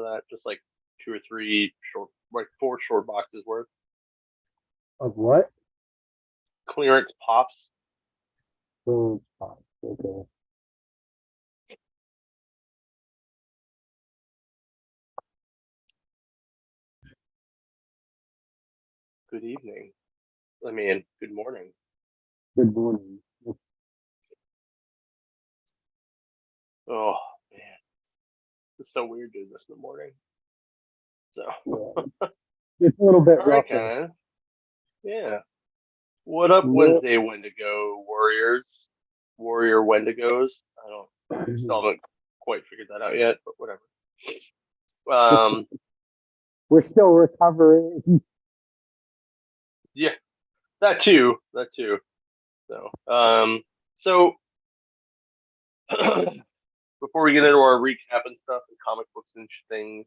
for that? Just like two or three short, like four short boxes worth. Of what? Clearance pops. Food spots. Okay. Good evening. I mean, good morning. Good morning. Oh man, it's so weird doing this in the morning. So, Yeah. It's a little bit all right, rougher. guys. Yeah. What up, Yeah. Wednesday Wendigo Warriors? Warrior Wendigos. I don't. Still haven't quite figured that out yet, but whatever. Um. We're still recovering. Yeah. That too. That too. So. Before we get into our recap and stuff and comic books and things,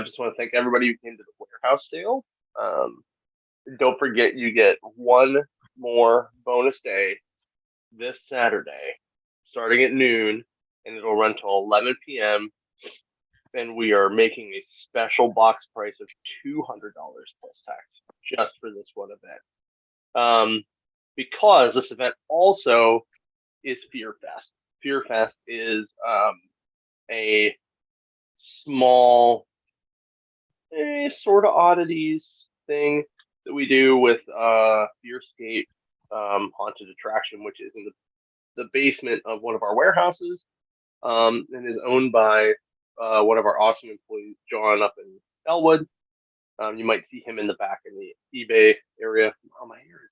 just want to thank everybody who came to the warehouse sale. Um, don't forget, you get one more bonus day this Saturday, starting at noon, and it'll run till 11 p.m. And we are making a special box price of $200 plus tax just for this one event. Because this event also is Fear Fest. Fear Fest is a small, sort of oddities thing that we do with Fearscape Haunted Attraction, which is in the basement of one of our warehouses, and is owned by one of our awesome employees, John, up in Elwood. You might see him in the back in the eBay area. Oh, my hair is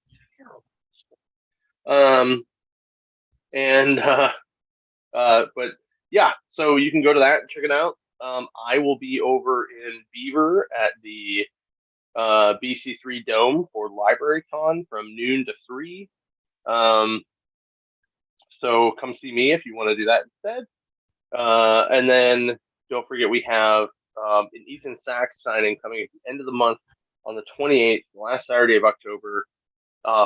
terrible. And but yeah, so you can go to that and check it out. I will be over in Beaver at the BC3 Dome for LibraryCon from noon to 3. So come see me if you want to do that instead. And then don't forget we have an Ethan Sachs signing coming at the end of the month on the 28th, the last Saturday of October,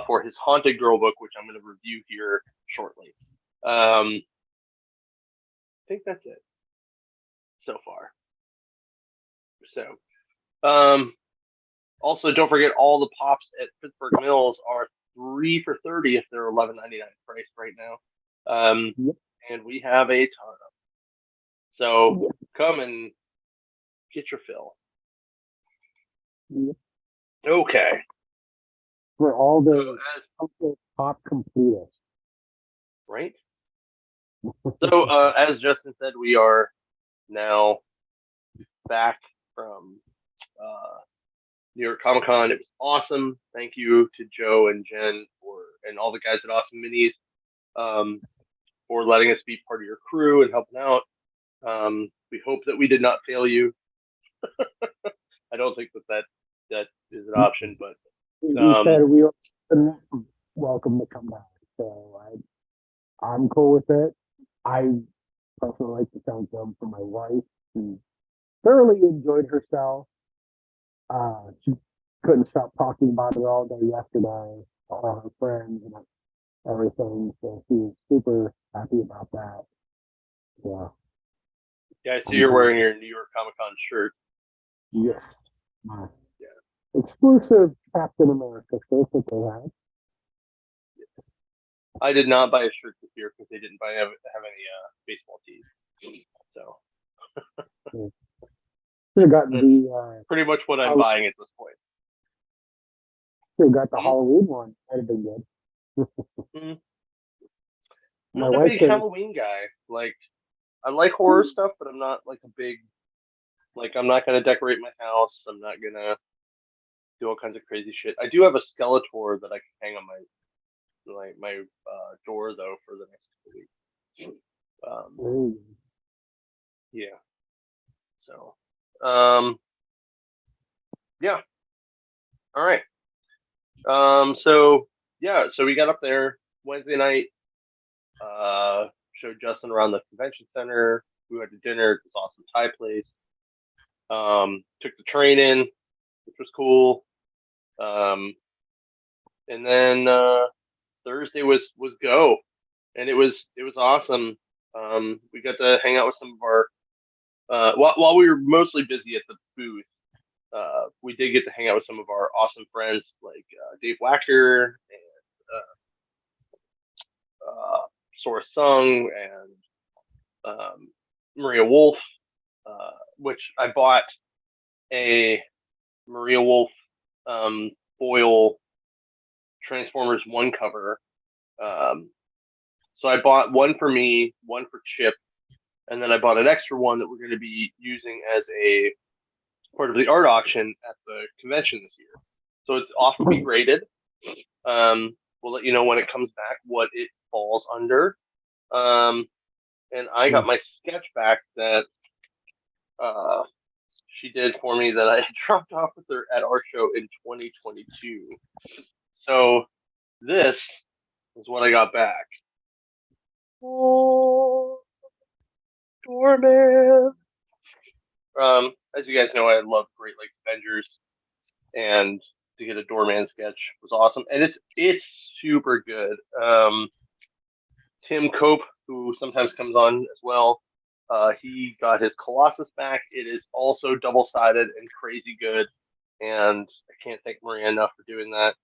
for his Haunted Girl book, which I'm going to review here shortly. I think that's it so far. So, also don't forget all the pops at Pittsburgh Mills are 3 for $30 if they're $11.99 price right now. Yep. And we have a ton of them. So Yep. come and get your fill. Yep. Okay. For all So the pop completists. right. So as Justin said, we are now back from New York Comic Con. It was awesome. Thank you to Joe and Jen and all the guys at Awesome Minis for letting us be part of your crew and helping out. We hope that we did not fail you. I don't think that is an option, but We said we were welcome to come back. So I'm cool with it. I personally like to thank them for my wife, who thoroughly enjoyed herself. She couldn't stop talking about it all day yesterday, all her friends and everything. So she was super happy about that. Yeah. yeah, I see you're wearing your New York Comic Con shirt. Yes. Yeah. Exclusive Captain America shirt that they had. I did not buy a shirt this year because they didn't have any baseball tees. So should have gotten the pretty much what I'm buying at this point. Should have got the Halloween one. That'd have been good. I'm not a big Halloween guy. Like, I like horror stuff, but I'm not like a big. Like, I'm not gonna decorate my house. I'm not gonna do all kinds of crazy shit. I do have a Skeletor that I can hang on my door though for the next couple weeks. Yeah. So, yeah. All right. So yeah, so we got up there Wednesday night. Showed Justin around the convention center. We went to dinner at this awesome Thai place. Took the train in, which was cool. And then Thursday was go, and it was awesome. We got to hang out with some of our while we were mostly busy at the booth, we did get to hang out with some of our awesome friends like Dave Wacker and Sora Sung and Maria Wolf, which I bought a Maria Wolf foil Transformers One cover. So I bought one for me, one for Chip, and then I bought an extra one that we're going to be using as a part of the art auction at the convention this year. So it's off to be graded. We'll let you know when it comes back what it falls under. And I got my sketch back that she did for me that I dropped off with her at our show in 2022. So this is what I got back. Oh, Doorman. As you guys know, I love Great Lakes Avengers, and to get a Doorman sketch was awesome, and it's super good. Tim Cope, who sometimes comes on as well, he got his Colossus back. It is also double-sided and crazy good, and I can't thank Maria enough for doing that.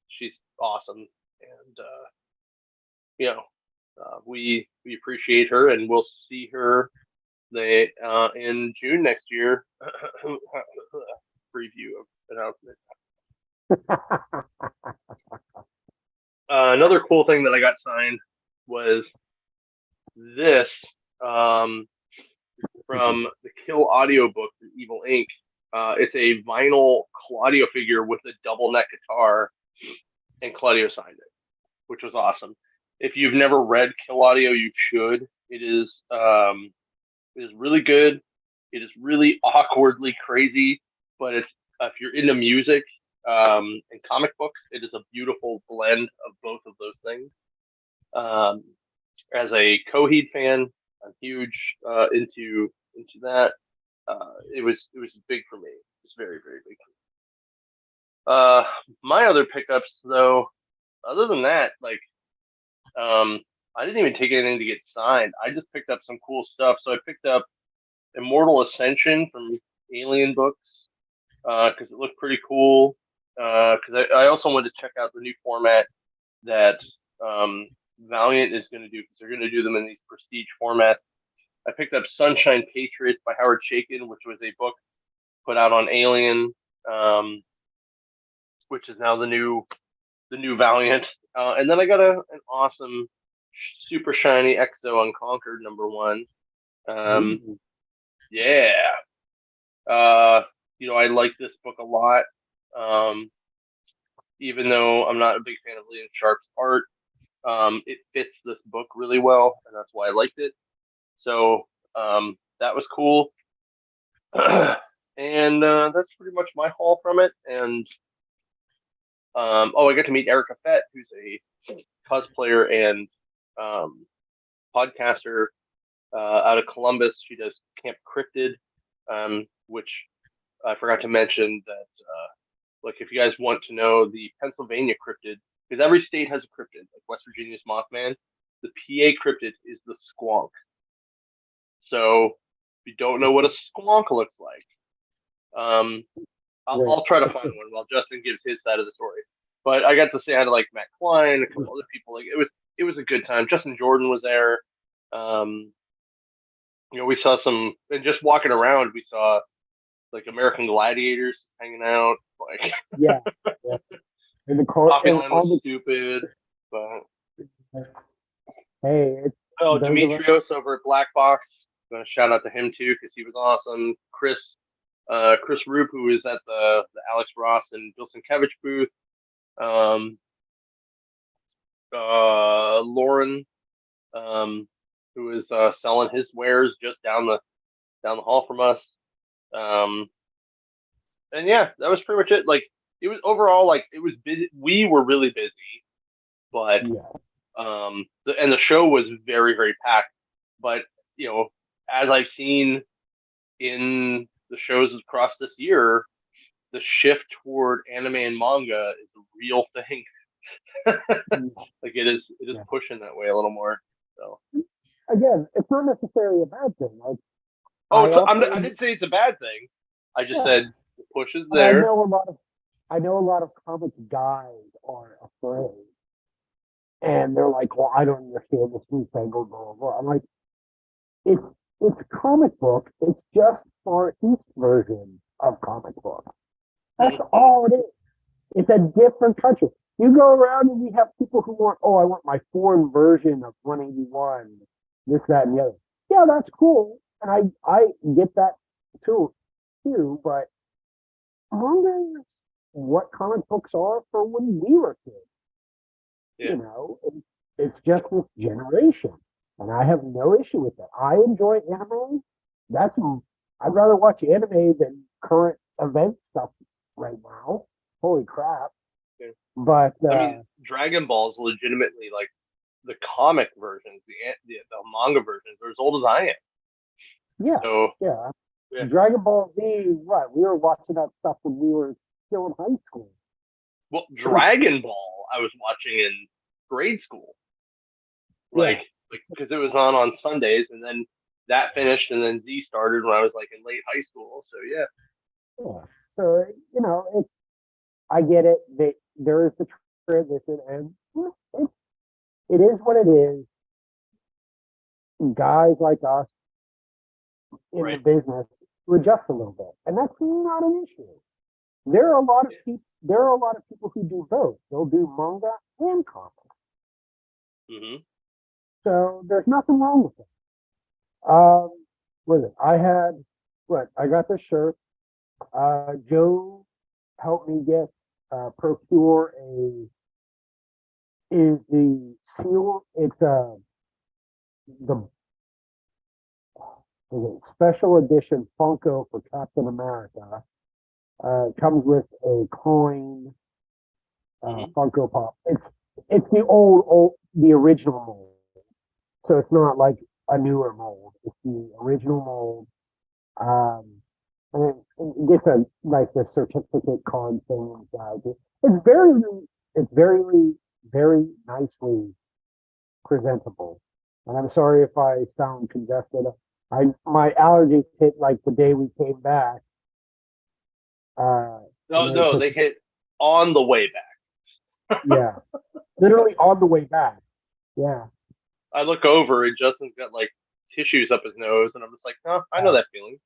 She's awesome, and we appreciate her, and we'll see her in June next year. Preview of announcement. Another cool thing that I got signed was this from the Kill audiobook from Evil Inc. It's a vinyl Claudio figure with a double neck guitar, and Claudio signed it, which was awesome. If you've never read Kill Audio, you should. It is really good. It is really awkwardly crazy, but it's if you're into music and comic books, it is a beautiful blend of both of those things. As a Coheed fan, I'm huge into that. It was big for me. It's very, very big for me. My other pickups, though, other than that, like I didn't even take anything to get signed. I just picked up some cool stuff. So I picked up Immortal Ascension from Alien Books because it looked pretty cool. Because I also wanted to check out the new format that Valiant is going to do because they're going to do them in these prestige formats. I picked up Sunshine Patriots by Howard Chaykin, which was a book put out on Alien, which is now the new Valiant. And then I got an awesome, super shiny Exo Unconquered #1. Yeah. I like this book a lot. Even though I'm not a big fan of Liam Sharp's art, it fits this book really well, and that's why I liked it. So that was cool. And that's pretty much my haul from it. And I got to meet Erica Fett, who's a cosplayer and podcaster out of Columbus. She does Camp Cryptid, which I forgot to mention that, if you guys want to know the Pennsylvania cryptid, because every state has a cryptid, like West Virginia's Mothman, the PA cryptid is the squonk. So if you don't know what a squonk looks like, I'll try to find one while Justin gives his side of the story. But I got to say hi to Matt Klein, a couple other people. It was a good time. Justin Jordan was there. We saw some, and just walking around, we saw American Gladiators hanging out. Yeah. And the coffee line was stupid, but hey, Demetrios over at Black Box. I'm gonna shout out to him too because he was awesome. Chris Roop, who is at the Alex Ross and Bill Sienkiewicz booth. Lauren, who is selling his wares just down the hall from us. And yeah, that was pretty much it. It was overall it was busy. We were really busy, but the show was very, very packed. But as I've seen in the shows across this year, the shift toward anime and manga is a real thing. It is pushing that way a little more. So again, it's not necessarily a bad thing. Oh, I I also, didn't say it's a bad thing. I just yeah, said the push is and there. I know a lot of comic guys are afraid, and they're like, "Well, I don't understand this newfangled blah blah blah." I'm like, it's it's comic book. It's just Far East version of comic book. That's Hmm. all it is. It's a different country. You go around and we have people who want, oh, I want my foreign version of 181, this, that, and the other. Yeah, that's cool, and I get that too. But manga is what comic books are for when we were kids. Yeah. You know, it's just this generation, and I have no issue with that. I enjoy anime. That's I'd rather watch anime than current event stuff right now. Holy crap! Yeah. But I mean, Dragon Ball's legitimately like the comic versions, the manga versions are as old as I am. yeah, So yeah. yeah. Dragon Ball Z. What we were watching that stuff when we were still in high school. Well, Dragon Ball I was watching in grade school, like Yeah, because it was on Sundays, and then that finished, and then Z started when I was like in late high school. So yeah, yeah. So you know, I get it. There is the transition, and it is what it is. Guys like us in the right. business to adjust a little bit, and that's not an issue. There are a lot of Yeah. people. There are a lot of people who do both. They'll do manga and comics. Hmm. So there's nothing wrong with it. Um, what is it? I had what? I got this shirt. Joe helped me get procure a is the seal. It's the special edition Funko for Captain America. It comes with a coin Hmm. Funko Pop. It's the the original mold. So it's not like a newer mold. It's the original mold. Um, and it gets a like the certificate card thing inside. It's very nicely presentable. And I'm sorry if I sound congested. My allergies hit like the day we came back. And No, then it no, took, they hit on the way back. yeah, literally on the way back. Yeah. I look over and Justin's got like tissues up his nose, and I'm just like, no, I know that feeling.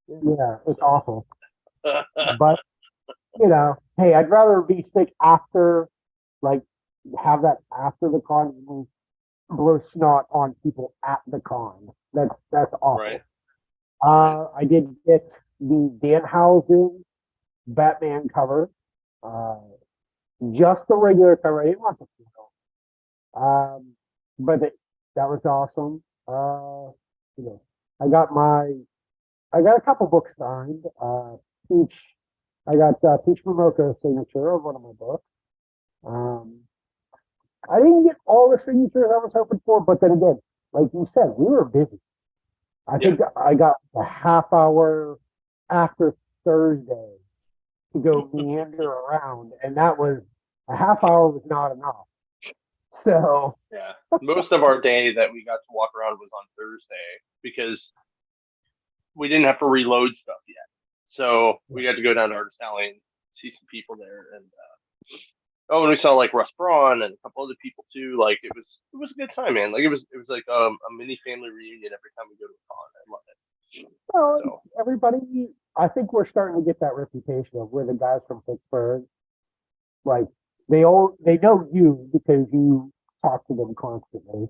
Yeah, it's awful. But hey, I'd rather be sick after, like, have that after the con than blow snot on people at the con. That's Right, awful. right. I did get the Danhausen Batman cover, uh, just the regular cover. I didn't want the photo. But that was awesome. You know, I got I got a couple books signed. Peach, I got Peach Momoko's signature of one of my books. Um, I didn't get all the signatures I was hoping for, but then again, like you said, we were busy. I Yeah. think I got a half hour after Thursday to go meander around, and that was a half hour was not enough. So Yeah. Most of our day that we got to walk around was on Thursday because we didn't have to reload stuff yet. So we got to go down to Artist Alley and see some people there. And and we saw like Russ Braun and a couple other people too. Like it was a good time, man. Like it was like a mini family reunion every time we go to a con. I love it. well, So everybody, I think we're starting to get that reputation of we're the guys from Pittsburgh. Like they know you because you talk to them constantly.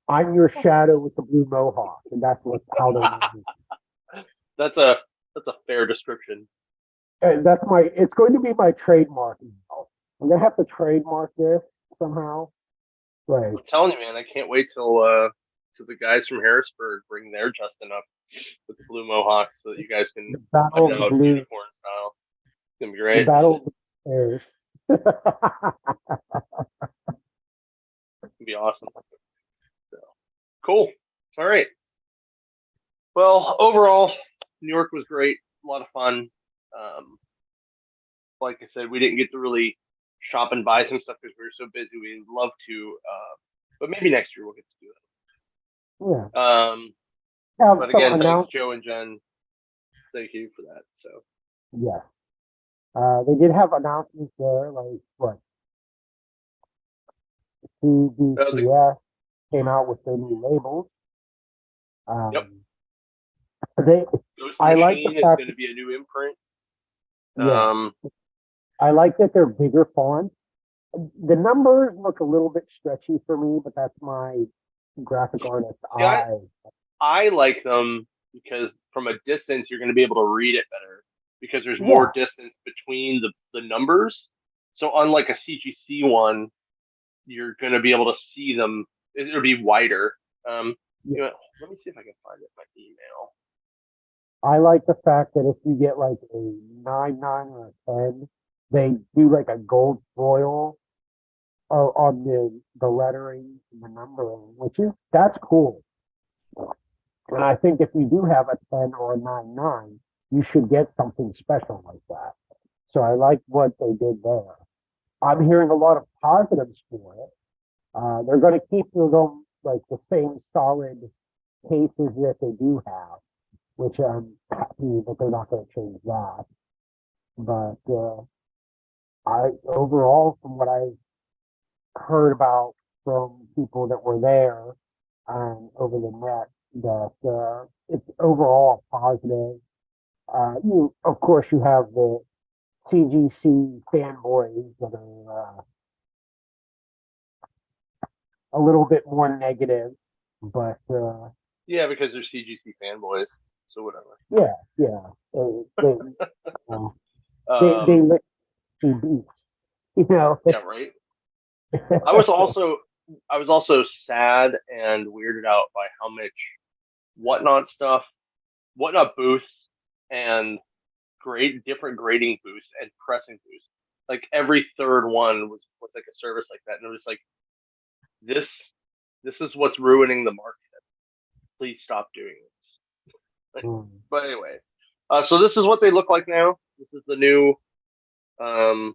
I'm your shadow with the blue mohawk, and that's how they know me. that's a that's a fair description. And that's it's going to be my trademark now. I'm gonna have to trademark this somehow. Like I'm telling you, man, I can't wait till the guys from Harrisburg bring their Justin up with the blue mohawk so that you guys can the battle cut of it the out blue, unicorn style. It's gonna be the great. battle of the airs. It's gonna be awesome. So cool. All right. Well, overall, New York was great. A lot of fun. Um, like I said, we didn't get to really shop and buy some stuff because we were so busy. We'd love to, but maybe next year we'll get to do Yeah, it. have But some again, thanks announcements. Joe and Jen. Thank you for that. So Yeah. They did have announcements there, like what that was a CBCS came out with their new labels. yep. Um, they, Ghost I like the Machine is fact, going to be a new imprint. yeah, I like that they're bigger fonts. The numbers look a little bit stretchy for me, but that's my graphic artist See, eye. I like them because from a distance you're going to be able to read it better because there's more Yeah, distance between the numbers. So unlike a CGC one, you're going to be able to see them. It'll be wider. yeah. You know, let me see if I can find it in my email. I like the fact that if you get like a 9, 9, or a 10, they do like a gold foil on the lettering and the numbering, which is that's cool. And I think if you do have a 10 or a 9, 9, you should get something special like that. So I like what they did there. I'm hearing a lot of positives for it. They're going to keep them like the same solid cases that they do have, which I'm happy that they're not going to change that. But I overall, from what I've heard about from people that were there over the net, that it's overall positive. You, of course, you have the CGC fanboys that are a little bit more negative, but Yeah, because they're CGC fanboys. So whatever. yeah, yeah, uh, they Um, lick CDs, you know. yeah, right. I was also I was also sad and weirded out by how much whatnot stuff, whatnot booths, and different grading booths and pressing booths. Like every third one was like a service like that, and it was like this this is what's ruining the market. Please stop doing this. Like, Mm. but anyway, so this is what they look like now. This is um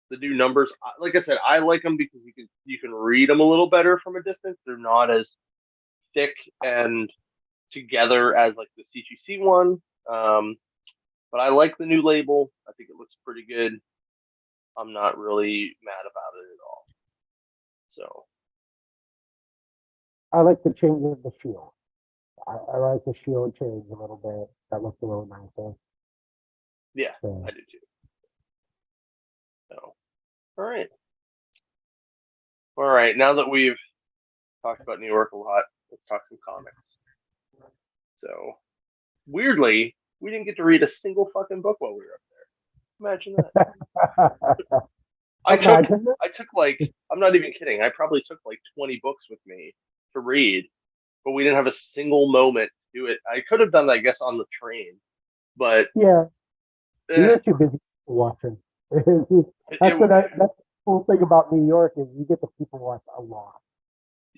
the new numbers. Like I said, I like them because you can read them a little better from a distance. They're not as thick and together as like the CGC one. Um, but I like the new label. I think it looks pretty good. I'm not really mad about it at all. So I like the change of the shield. I like the shield change a little bit. That looks a little nicer. yeah, I So, do too. So all right. Now that we've talked about New York a lot, let's talk some comics. So weirdly, we didn't get to read a single fucking book while we were up there. Imagine that. I took imagine I took like I'm not even kidding. I probably took like 20 books with me to read, but we didn't have a single moment to do it. I could have done that, I guess, on the train, but yeah, eh, you're too busy watching. it, That's it, that's the cool thing about New York is you get to people watch a lot,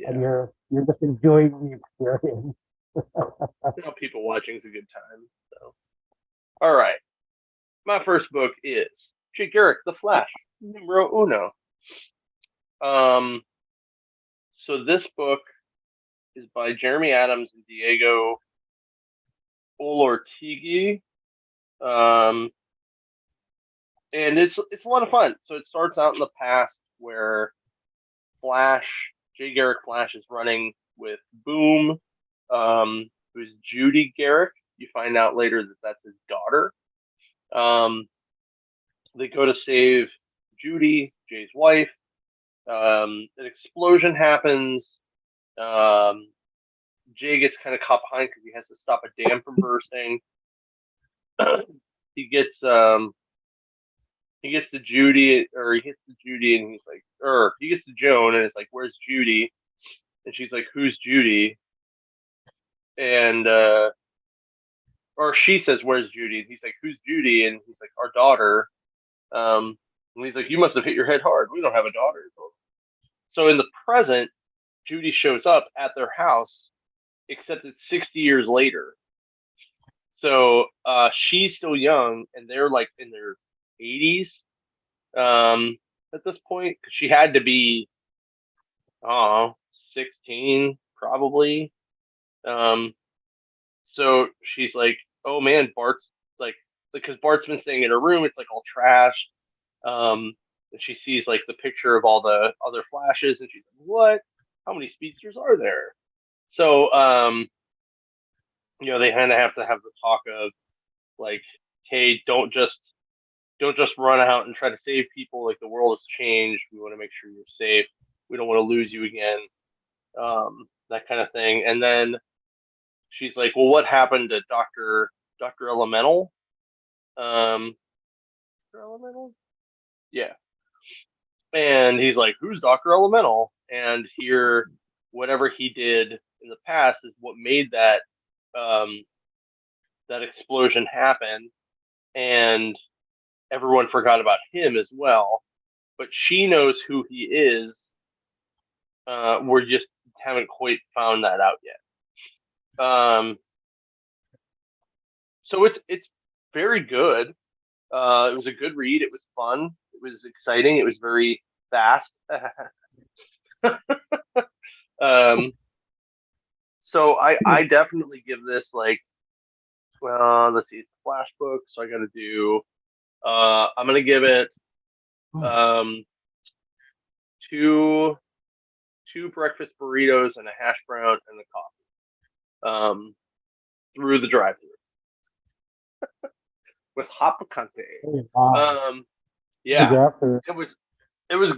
and yeah, you're just enjoying the experience. people watching is a good time. So, all right, my first book is Jay Garrick, The Flash, numero uno. Um, so this book is by Jeremy Adams and Diego Olortegui. Um, and it's a lot of fun. So it starts out in the past where Flash, Jay Garrick Flash is running with Boom, who's Judy Garrick. You find out later that that's his daughter. Um, they go to save Judy, Jay's wife. An explosion happens. Um, Jay gets kind of caught behind because he has to stop a dam from bursting. he gets he gets to Judy, or he gets to Judy, and he's like, or he gets to Joan, and it's like, "Where's Judy?" And she's like, "Who's Judy?" And or she says, "Where's Judy?" And he's like, "Who's Judy?" And he's like, "Our daughter." And he's like, "You must have hit your head hard. We don't have a daughter." So in the present, Judy shows up at their house, except it's 60 years later. So she's still young, and they're like in their 80s at this point. 'Cause she had to be, I don't know, 16 probably. Um, So she's like, "Oh man, Bart's like because Bart's been staying in her room. It's like all trashed." And she sees like the picture of all the other flashes, and she's like, "What? How many speedsters are there?" So they kind of have to have the talk of like, "Hey, don't just run out and try to save people. Like the world has changed. We want to make sure you're safe. We don't want to lose you again." That kind of thing. And then she's like, "Well, what happened to Doctor Elemental?" Um, Doctor Elemental, yeah. And he's like, "Who's Doctor Elemental?" And here, whatever he did in the past is what made um, that explosion happen, and everyone forgot about him as well. But she knows who he is. We just haven't quite found that out yet. So it's very good. It was a good read. It was fun. It was exciting. It was very fast. um, so I definitely give this like, well, let's see, it's a flash book, so I got to do. I'm gonna give it um two breakfast burritos and a hash brown and the coffee through the drive-through with hot picante. Wow. Yeah, After. it was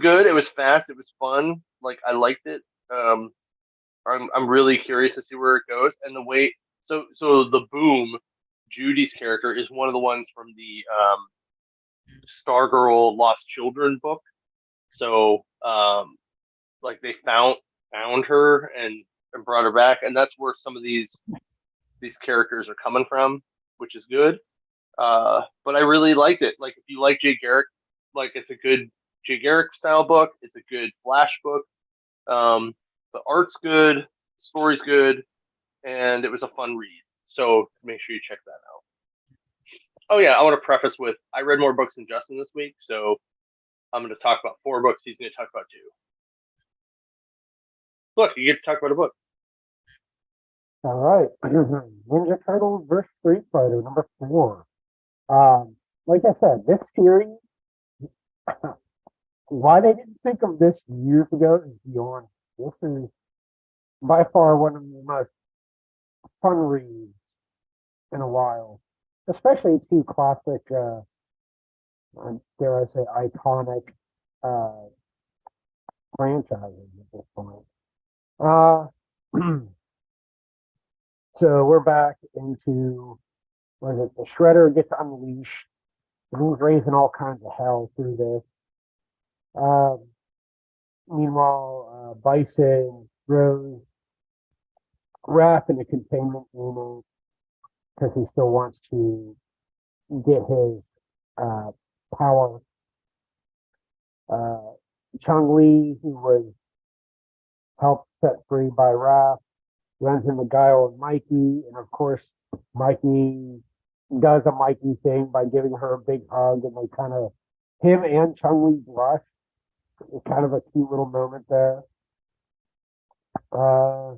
good. It was fast. It was fun. Like I liked it. I'm really curious to see where it goes and the way. So the boom, Judy's character is one of the ones from the Stargirl Lost Children book. So like they found her and brought her back, and that's where some of these characters are coming from, which is good. But I really liked it. Like if you like Jay Garrick, like it's a good Jay Garrick style book. It's a good Flash book. Um, the art's good, the story's good, and it was a fun read. So make sure you check that out. Oh yeah, I want to preface with I read more books than Justin this week, so I'm going to talk about 4 books. He's going to talk about 2. Look, you get to talk about a book. All right. Ninja Turtles versus Street Fighter #4. Like I said, this series, why they didn't think of this years ago is beyond. This is by far one of the most fun reads in a while, especially two classic, dare I say, iconic uh, franchises at this point. Uh, so we're back into, what is it, the Shredder gets unleashed, and he's raising all kinds of hell through this. Meanwhile, Bison throws Raph in a containment unit because he still wants to get his uh, power. Uh, Chung Li, who was helped set free by Raph, runs into Guile and Mikey, and of course, Mikey does a Mikey thing by giving her a big hug, and they kind of, him and Chung Li blush. It's kind of a cute little moment there. Uh,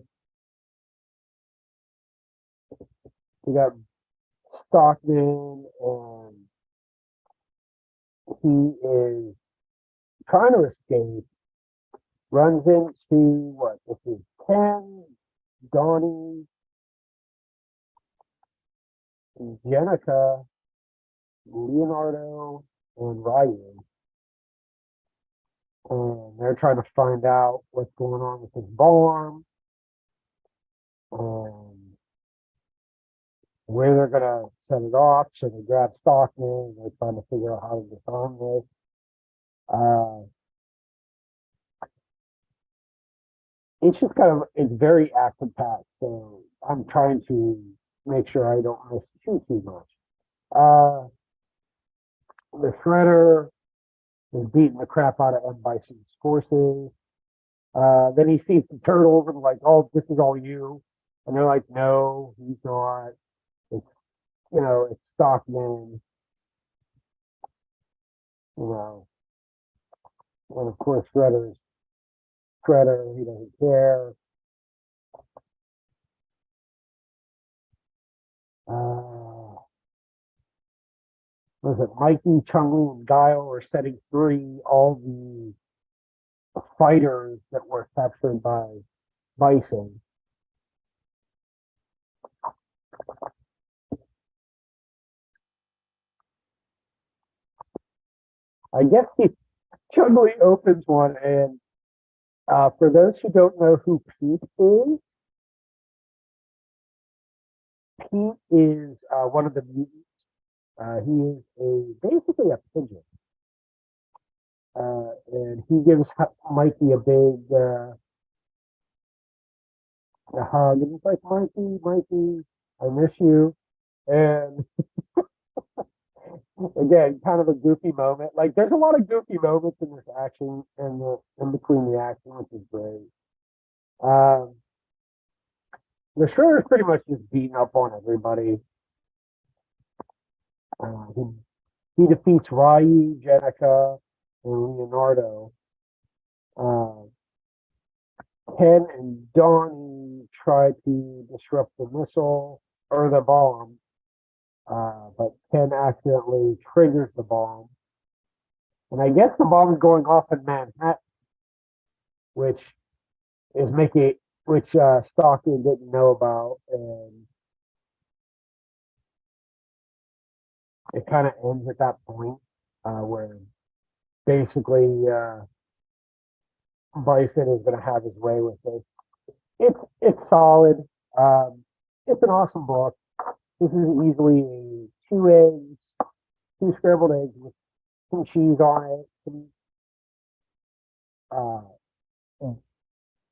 we got Stockman, and he is trying to escape, runs into what? This is Ken, Donnie, Jenica, Leonardo, and Ryu. And they're trying to find out what's going on with his farm and where they're going to set it off. So they grab Stockman and they're trying to figure out how to disarm this. It's just kind of, it's very action packed. So I'm trying to make sure I don't miss too much. The Shredder is beating the crap out of M. Bison's forces. Then he sees the turtles and like, oh, this is all you. And they're like, no, he's not. It's, it's Stockman, you know. And of course, Shredder's Shredder, he doesn't care. Was it Mikey, Chun-Li, and Guile are setting free all the fighters that were captured by Bison. I guess Chun-Li opens one, and for those who don't know who Pete is one of the mutants. He is basically a pigeon. And he gives Mikey a big a hug, and he's like, Mikey, I miss you. And again, kind of a goofy moment. Like, there's a lot of goofy moments in this action and in between the action, which is great. The Shredder's pretty much just beating up on everybody. He defeats Ryu, Jenica, and Leonardo. Ken and Donnie try to disrupt the missile or the bomb, but Ken accidentally triggers the bomb. And I guess the bomb is going off in Manhattan, which is which Stockton didn't know about, and it kind of ends at that point where basically Bison is going to have his way with it. It's solid. It's an awesome book. This is easily two scrambled eggs with some cheese on it, some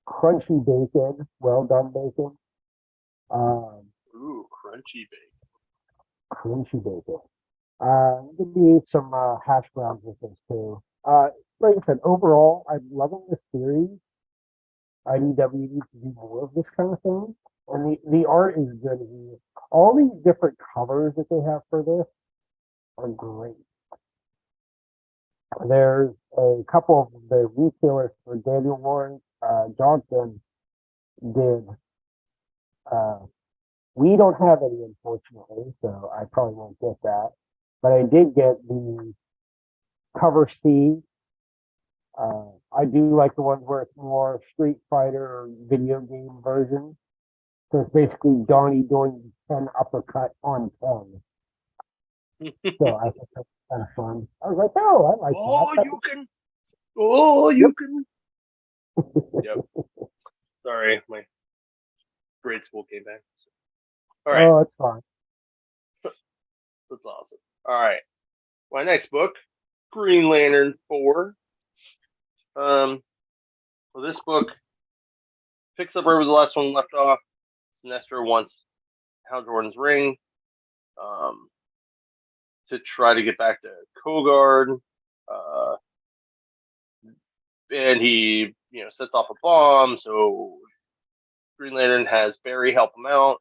crunchy bacon, well done bacon. Ooh, crunchy bacon. Crunchy bacon. Maybe some hash browns with this too. Like I said, overall, I'm loving this series. IDW needs to do more of this kind of thing. And the art is good here. All these different covers that they have for this are great. There's a couple of the retailers for Daniel Warren Johnson did. We don't have any, unfortunately, so I probably won't get that. But I did get the cover C. I do like the ones where it's more Street Fighter or video game version. So it's basically Donnie doing 10 uppercut on 10. So I think that's kind of fun. I was like, oh, I like that. You can. Yep. Sorry, my grade school came back. All right. Oh, it's fine. That's awesome. All right. My next book, Green Lantern 4. Well, this book picks up where the last one left off. Sinestro wants Hal Jordan's ring to try to get back to Kogard. And he, sets off a bomb. So Green Lantern has Barry help him out.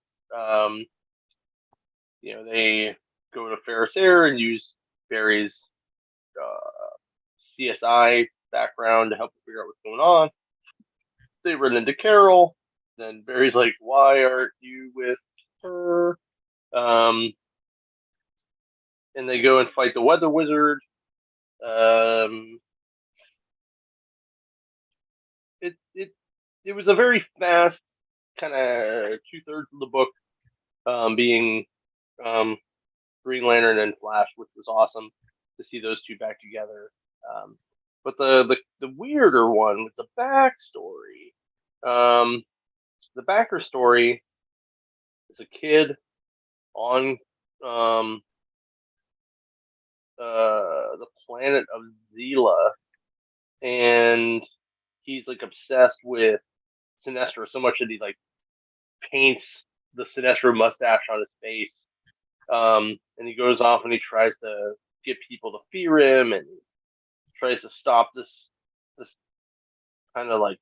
They go to Ferris Air and use Barry's CSI background to help them figure out what's going on. They run into Carol. Then Barry's like, "Why aren't you with her?" And they go and fight the Weather Wizard. It was a very fast kind of 2/3 of the book being Green Lantern and Flash, which was awesome to see those two back together. But the weirder one with the backstory, the backer story is a kid on the planet of Zila, and he's like obsessed with Sinestro so much that he like paints the Sinestro mustache on his face. And he goes off and he tries to get people to fear him and tries to stop this kind of like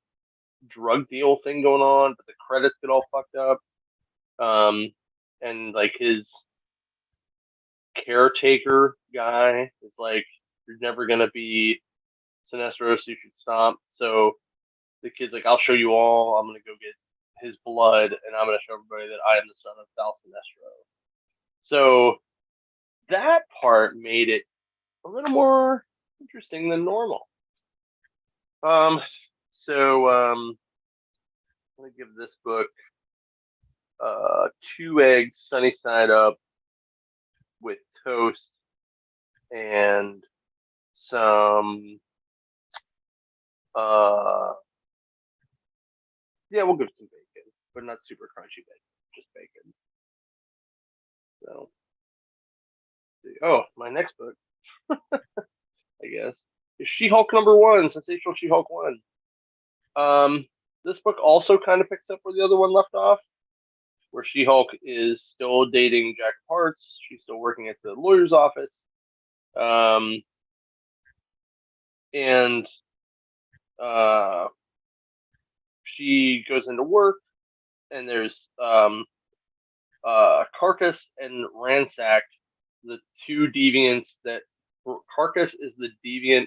drug deal thing going on, but the credits get all fucked up. And like his caretaker guy is like, "You're never gonna be Sinestro, so you should stop." So the kid's like, "I'll show you all. I'm gonna go get his blood, and I'm gonna show everybody that I am the son of Sal Sinestro." So that part made it a little more interesting than normal. Um, so I'm gonna give this book uh, 2 eggs sunny side up with toast and some yeah, we'll give some bacon, but not super crunchy bacon, just bacon. So oh, my next book, I guess, is She-Hulk #1, Sensational She-Hulk 1. Um, this book also kind of picks up where the other one left off, where She-Hulk is still dating Jack Parts. She's still working at the lawyer's office. Um, and she goes into work, and there's Carcass and Ransack, the two deviants that Carcass is the deviant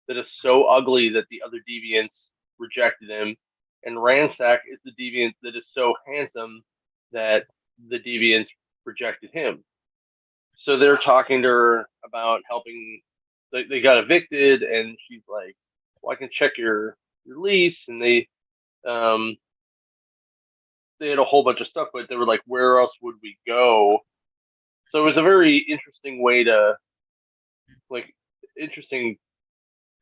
that is so ugly that the other deviants rejected him, and Ransack is the deviant that is so handsome that the deviants rejected him. So they're talking to her about helping. They got evicted, and she's like, "Well, I can check your lease," and um they had a whole bunch of stuff, but they were like, "Where else would we go?" So it was a very interesting way to like interesting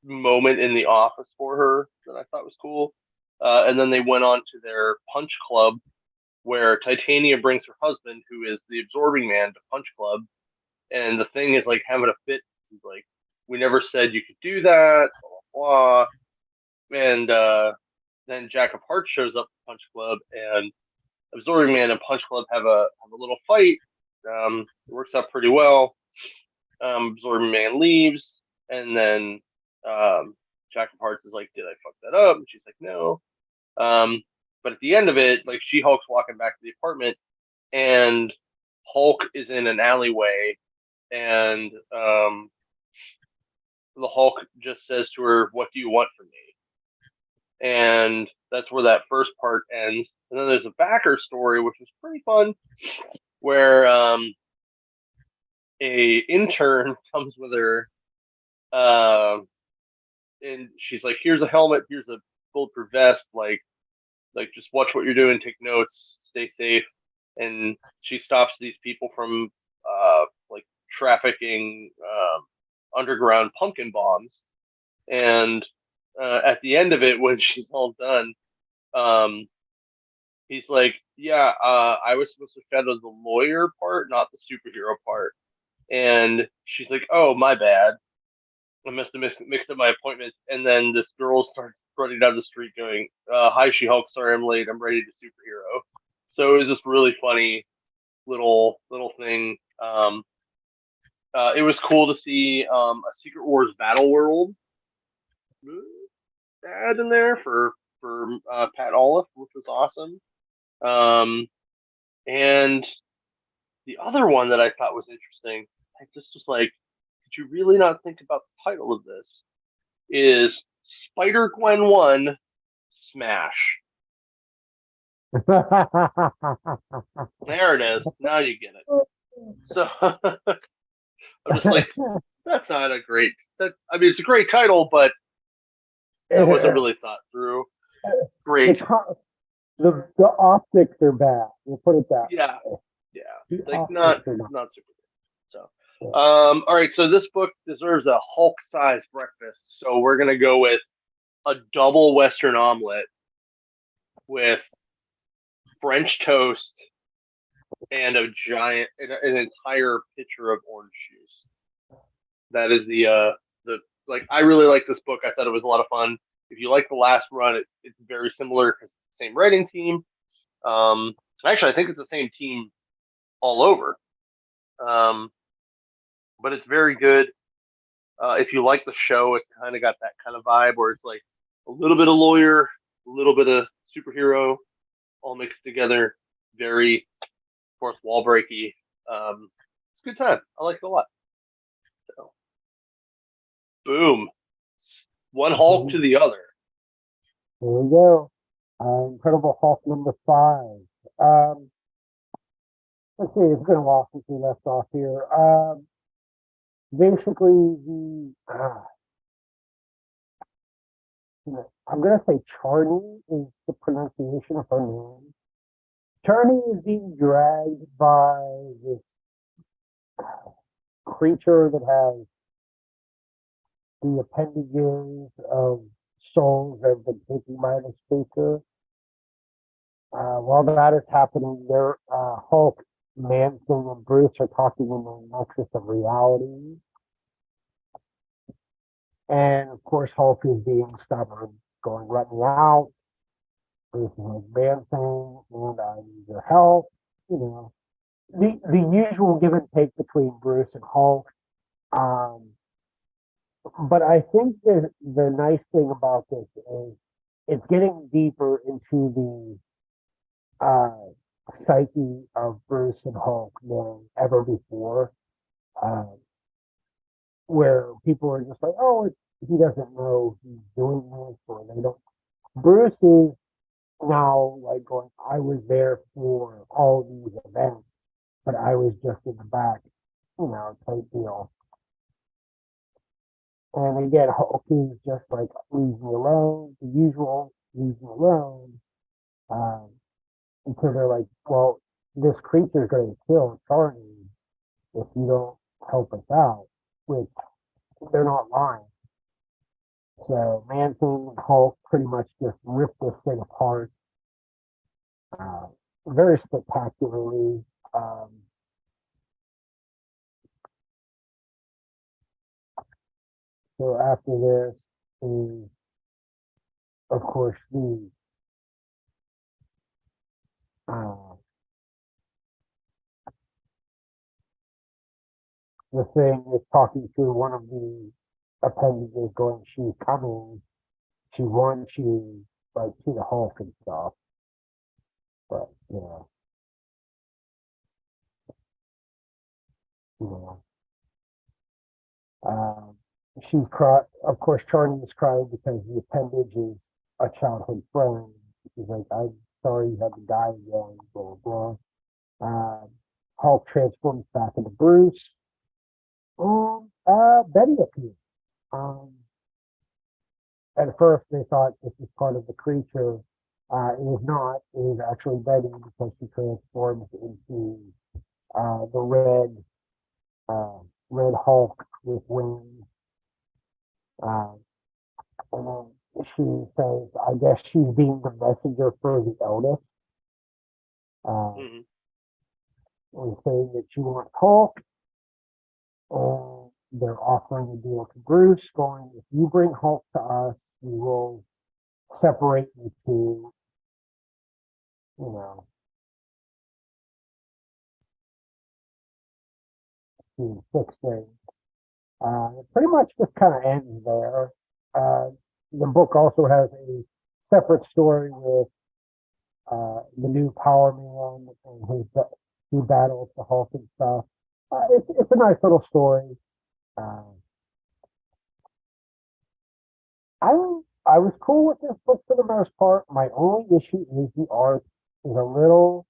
moment in the office for her that I thought was cool. And then they went on to their punch club where Titania brings her husband, who is the absorbing man, to punch club. And the thing is like having a fit. He's like, "We never said you could do that, blah, blah, blah." And then Jack of Hearts shows up to Punch Club, and Absorbing Man and Punch Club have a little fight. It works out pretty well. Absorbing Man leaves, and then Jack of Hearts is like, "Did I fuck that up?" And she's like, "No." Um, but at the end of it, like She-Hulk's walking back to the apartment, and Hulk is in an alleyway, and the Hulk just says to her, "What do you want from me?" And that's where that first part ends. And then there's a backer story, which is pretty fun, where a intern comes with her, and she's like, "Here's a helmet, here's a bulletproof vest, like just watch what you're doing, take notes, stay safe." And she stops these people from like trafficking underground pumpkin bombs. And at the end of it, when she's all done, um, he's like, "Yeah, I was supposed to shadow the lawyer part, not the superhero part." And she's like, "Oh, my bad. I must have mixed up my appointments." And then this girl starts running down the street going, "Hi, She-Hulk. Sorry I'm late. I'm ready to superhero." So it was just really funny little thing. It was cool to see a Secret Wars Battle World ad in there for Pat Olive, which was awesome. Um, and the other one that I thought was interesting, I just was like, did you really not think about the title of this? Is Spider Gwen 1 Smash? There it is. Now you get it. So I'm just like, that's not a great. That I mean, it's a great title, but that wasn't really thought through. Great. The optics are bad. We'll put it that Yeah. way. Yeah. The Like optics not super good. So all right, so this book deserves a Hulk-sized breakfast. So we're gonna go with a double Western omelet with French toast and an entire pitcher of orange juice. That is the like. I really like this book. I thought it was a lot of fun. If you like the last run, it's very similar because it's the same writing team. Actually, I think it's the same team all over. Um, but it's very good. If you like the show, it's kind of got that kind of vibe where it's like a little bit of lawyer, a little bit of superhero, all mixed together. Very fourth wall breaky. It's a good time. I like it a lot. So, boom, one Hulk to the other. There we go. Incredible Hulk #5. Um, let's see, it's been a while since we left off here. Basically, I'm gonna say Charlie is the pronunciation of her name. Charlie is being dragged by this creature that has the appendages of souls that have been taken by this creature. While that is happening, Hulk, Man Thing, and Bruce are talking in the nexus of reality. And of course, Hulk is being stubborn, going, let me out. Bruce is like, Man Thing, and I need your help. You know, the usual give and take between Bruce and Hulk. Um, but I think the nice thing about this is it's getting deeper into the psyche of Bruce and Hulk than ever before, um, where people are just like, oh, he doesn't know he's doing this, or they don't. Bruce is now like going, I was there for all these events, but I was just in the back, type deal. And again, Hulk is just like, leave me alone, the usual, leave me alone. Um, until they're like, well, this creature is going to kill Charlie if you don't help us out, which they're not lying. So Man Thing and Hulk pretty much just rip this thing apart uh, very spectacularly. Um, so after this is, of course, uh, the thing is talking to one of the appendages, going, "She's coming. She wants you, like, to the Hulk and stuff." But you know, Um, she's crying. Of course, Charlie is crying because the appendage is a childhood friend. She's like, "I'm sorry you had to die again." Blah blah blah. Hulk transforms back into Bruce. Betty appears. Um, at first, they thought this was part of the creature. It is not. It is actually Betty because she transforms into the red Hulk with wings. Uh, And then she says, I guess she's being the messenger for the eldest. Hmm. And saying that she wants Hulk. And they're offering a deal to Bruce, going, if you bring Hulk to us, we will separate you two, you know, to fix things. It pretty much just kind of ends there. The book also has a separate story with the new Power Man and he battles the Hulk and stuff. It's a nice little story. Uh, I I was cool with this book for the most part. My only issue is the art is a little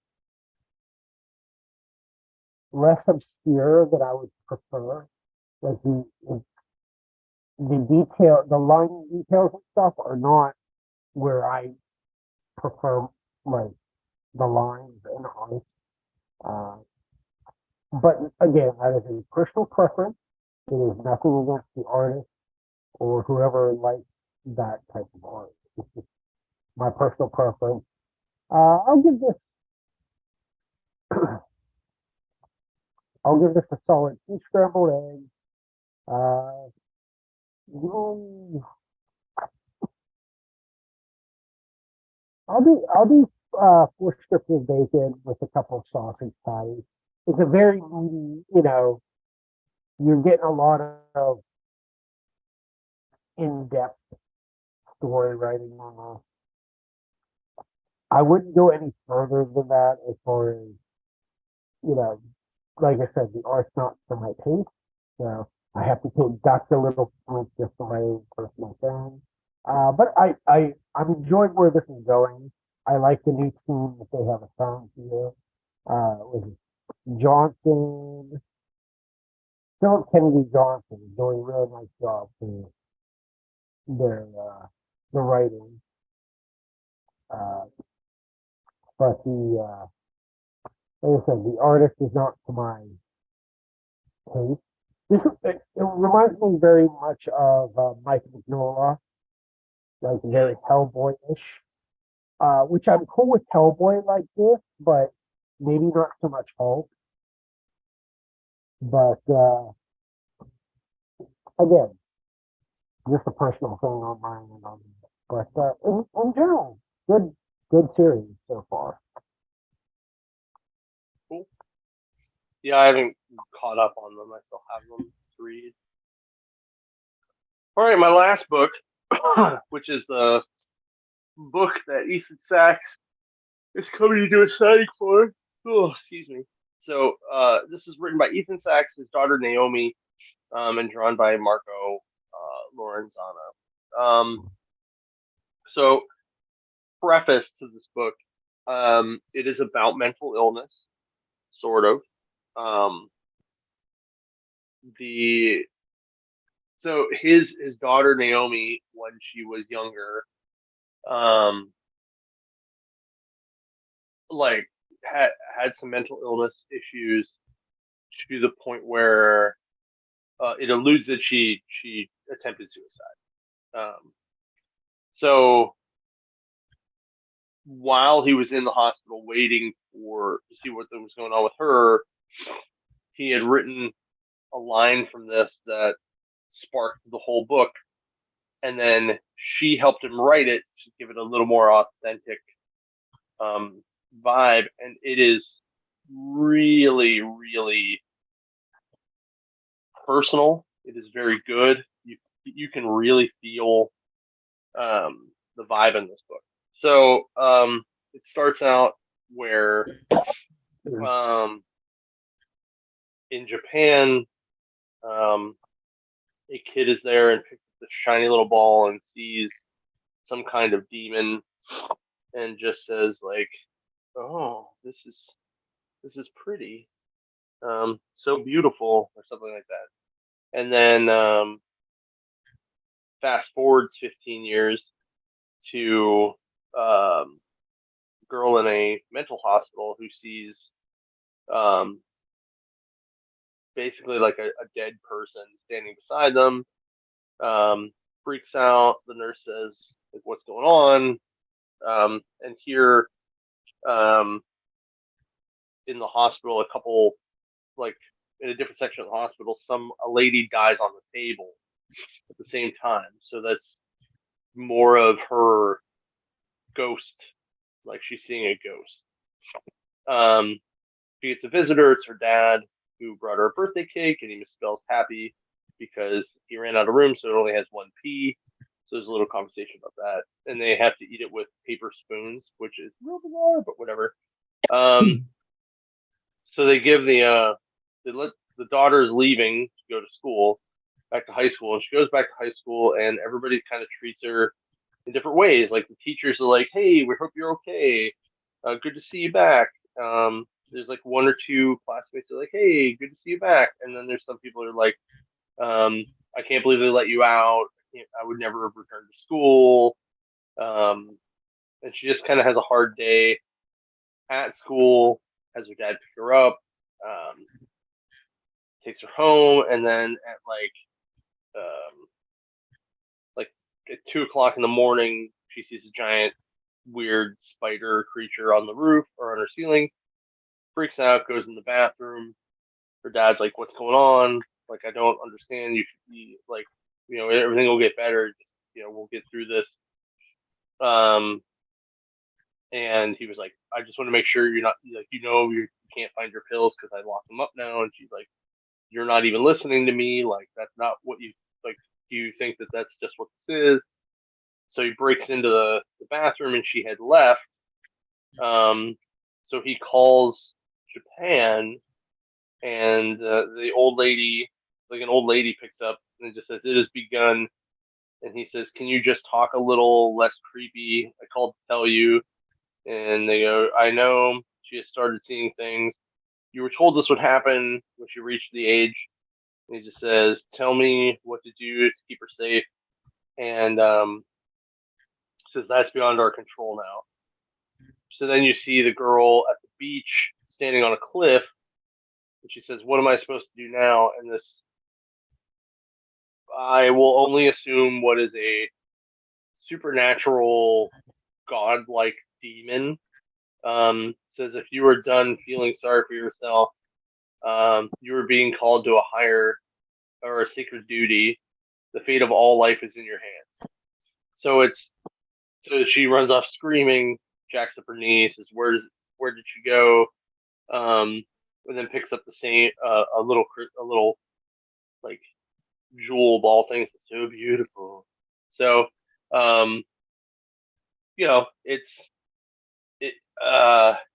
less obscure than I would prefer. Like the detail, the line details and stuff are not where I prefer like the lines and art. Uh, but again, that is a personal preference. It is nothing against the artist or whoever likes that type of art. It's just my personal preference. I'll give this I'll give this a solid two scrambled eggs. Uh, mm, I'll do four strips of bacon with a couple of sausage patties. It's a very meaty, you're getting a lot of in-depth story writing on this. I wouldn't go any further than that as far as, you know, like I said, the art's not for my taste. So I have to deduct a little points just for my own personal thing. But I'm enjoying where this is going. I like the new team that they have assigned here. Johnson, Philip Kennedy Johnson is doing a really nice job for their the writing. Uh, but like I said, the artist is not to my taste. It reminds me very much of Mike Mignola, like very Hellboy-ish. Which I'm cool with Hellboy like this, but maybe not so much Hulk. But again, just a personal thing on my end. But in general, good series so far. Cool. Yeah, I haven't caught up on them. I still have them to read. All right, my last book, which is the book that Ethan Sachs is coming to do a signing for. Oh, excuse me. So this is written by Ethan Sachs, his daughter Naomi, and drawn by Marco Lorenzana. So preface to this book, it is about mental illness, sort of. The so his daughter Naomi, when she was younger, um, like had some mental illness issues to the point where it alludes that she attempted suicide. So while he was in the hospital waiting to see what was going on with her, he had written a line from this that sparked the whole book, and then she helped him write it to give it a little more authentic vibe, and it is really, really personal. It is very good. You can really feel the vibe in this book. So it starts out where in Japan, a kid is there and picks up this shiny little ball and sees some kind of demon and just says like, "Oh, this is pretty, so beautiful," or something like that. And then fast forwards 15 years to girl in a mental hospital who sees um, basically like a dead person standing beside them. Freaks out. The nurse says, like, "What's going on?" And here um, in the hospital, a couple, like in a different section of the hospital, a lady dies on the table at the same time. So that's more of her ghost, like she's seeing a ghost. She gets a visitor. It's her dad who brought her a birthday cake, and he misspells happy because he ran out of room, so it only has one P. So there's a little conversation about that, and they have to eat it with paper spoons, which is real bizarre, but whatever. So they give they let the daughter's leaving to go to school, back to high school, and she goes back to high school, and everybody kind of treats her in different ways. Like the teachers are like, "Hey, we hope you're okay. Good to see you back." There's like one or two classmates that are like, "Hey, good to see you back," and then there's some people that are like, "I can't believe they let you out. I would never have returned to school." Um, and she just kind of has a hard day at school. Has her dad pick her up, um, takes her home, and then at um, like at 2 o'clock in the morning, she sees a giant, weird spider creature on the roof or on her ceiling. Freaks out, goes in the bathroom. Her dad's like, "What's going on? Like, I don't understand. You should be like, everything will get better. Just, we'll get through this." Um, and he was like, "I just want to make sure you're not like, you can't find your pills because I locked them up now." And she's like, "You're not even listening to me. Like, that's not what you like. Do you think that that's just what this is?" So he breaks into the bathroom, and she had left. So he calls Japan, and the old lady, like an old lady, picks up and just says, "It has begun." And he says, "Can you just talk a little less creepy? I called to tell you." And they go, "I know she has started seeing things." you were told this would happen when she reached the age. And he just says, "Tell me what to do to keep her safe." And says that's beyond our control now. So then you see the girl at the beach standing on a cliff, and she says, "What am I supposed to do now?" And this, I will only assume what is a supernatural, godlike demon. Says if you are done feeling sorry for yourself, you are being called to a higher or a sacred duty. The fate of all life is in your hands. So she runs off screaming, jacks up her knee, says, where did she go? And then picks up the same a little like jewel ball thing. It's so beautiful. So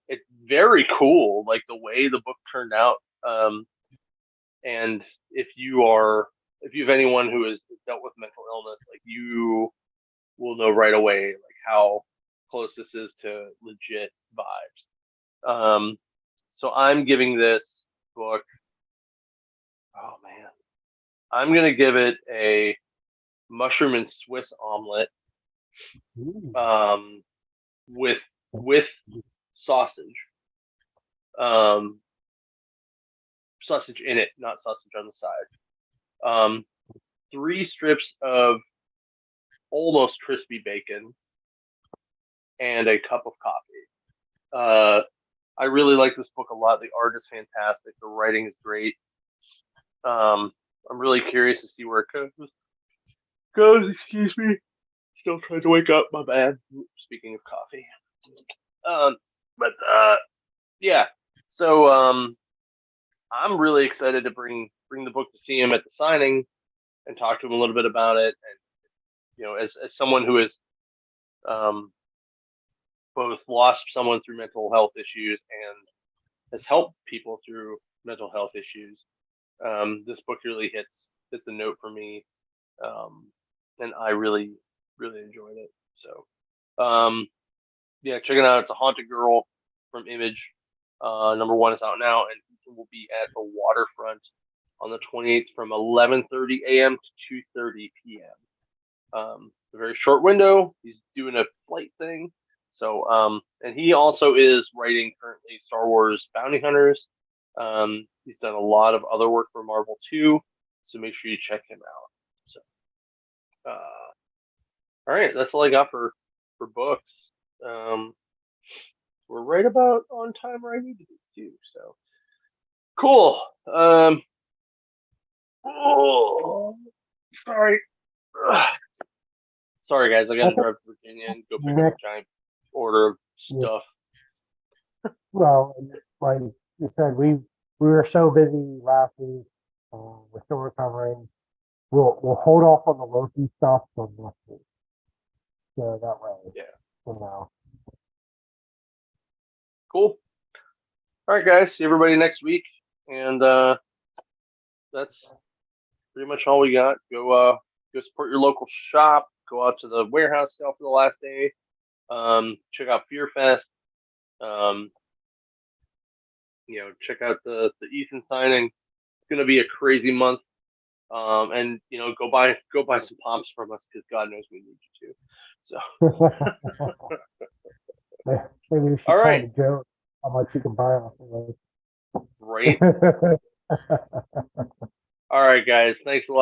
it's very cool, like the way the book turned out. And if you have anyone who has dealt with mental illness, like you will know right away like how close this is to legit vibes. So I'm giving this book, oh man, I'm gonna give it a mushroom and Swiss omelet, with sausage, sausage in it, not sausage on the side. 3 strips of almost crispy bacon, and a cup of coffee. I really like this book a lot. The art is fantastic. The writing is great. I'm really curious to see where it goes. Excuse me. Still trying to wake up. My bad. Speaking of coffee. Yeah. So I'm really excited to bring the book to see him at the signing and talk to him a little bit about it. And as someone who has both lost someone through mental health issues and has helped people through mental health issues, this book really hits a note for me, and I really really enjoyed it. So check it out. It's A Haunted Girl from Image. Number 1 is out now, and it will be at the Waterfront on the 28th from 11:30 a.m. to 2:30 p.m. A very short window. He's doing a flight thing. So, and he also is writing currently Star Wars Bounty Hunters. He's done a lot of other work for Marvel too. So make sure you check him out. So, all right, that's all I got for books. We're right about on time where I need to be too. So, cool. Oh, sorry. Sorry, guys. I got to drive to Virginia and go pick up a giant order of stuff. Well, like you said, we were so busy last week. We're still recovering. We'll hold off on the Loki stuff till next week. So that way, Yeah. Cool. All right, guys. See everybody next week, and that's pretty much all we got. Go support your local shop. Go out to the warehouse sale for the last day. Check out Fear Fest. Check out the Ethan signing. It's gonna be a crazy month. And go buy some pomps from us because God knows we need you to. So maybe we should all right. find a joke how much you can buy off of us. Right. All right, guys. Thanks a lot.